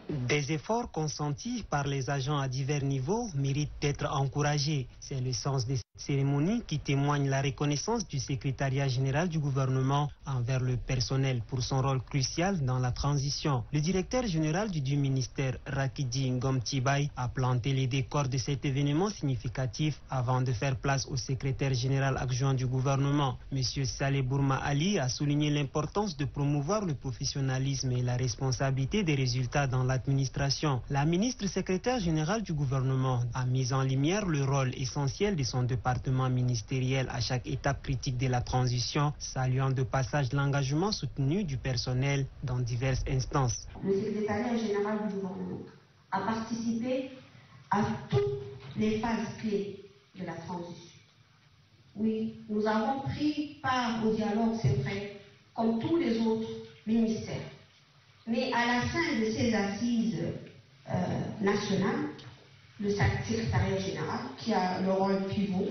Des efforts consentis par les agents à divers niveaux méritent d'être encouragés. C'est le sens de cette cérémonie qui témoigne la reconnaissance du secrétariat général du gouvernement envers le personnel pour son rôle crucial dans la transition. Le directeur général du ministère, Rakidi Ngom-Tibaye, a planté les décors de cet événement significatif avant de faire place au secrétaire général adjoint du gouvernement. Monsieur Saleh Bourma Ali a souligné l'importance de promouvoir le professionnalisme et la responsabilité des résultats dans l'administration. La ministre secrétaire générale du gouvernement a mis en lumière le rôle essentiel de son département ministériel à chaque étape critique de la transition, saluant de passage l'engagement soutenu du personnel dans diverses instances. Le secrétariat général du gouvernement a participé à toutes les phases clés de la transition. Oui, nous avons pris part au dialogue, c'est vrai, comme tous les autres ministères. Mais à la fin de ces assises nationales, le secrétariat général, qui a le rôle pivot,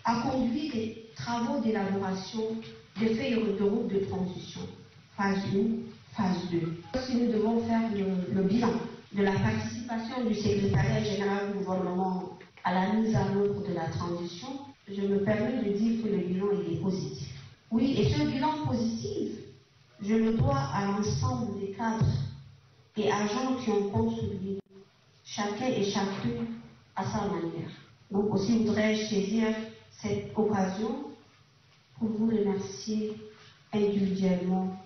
a conduit des travaux d'élaboration des feuilles de route de transition, phase 1, phase 2. Si nous devons faire le bilan de la participation du secrétariat général du gouvernement à la mise en œuvre de la transition, je me permets de dire que le bilan est positif. Oui, et ce bilan positif, je le dois à l'ensemble des cadres et agents qui ont contribué, chacun et chacune à sa manière. Donc aussi voudrais-je saisir cette occasion pour vous remercier individuellement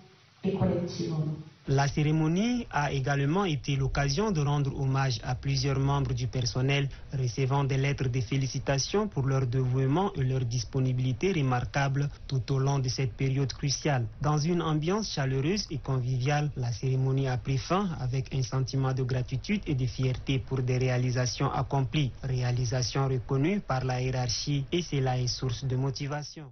et collectivement. La cérémonie a également été l'occasion de rendre hommage à plusieurs membres du personnel recevant des lettres de félicitations pour leur dévouement et leur disponibilité remarquable tout au long de cette période cruciale. Dans une ambiance chaleureuse et conviviale, la cérémonie a pris fin avec un sentiment de gratitude et de fierté pour des réalisations accomplies, réalisations reconnues par la hiérarchie, et cela est source de motivation.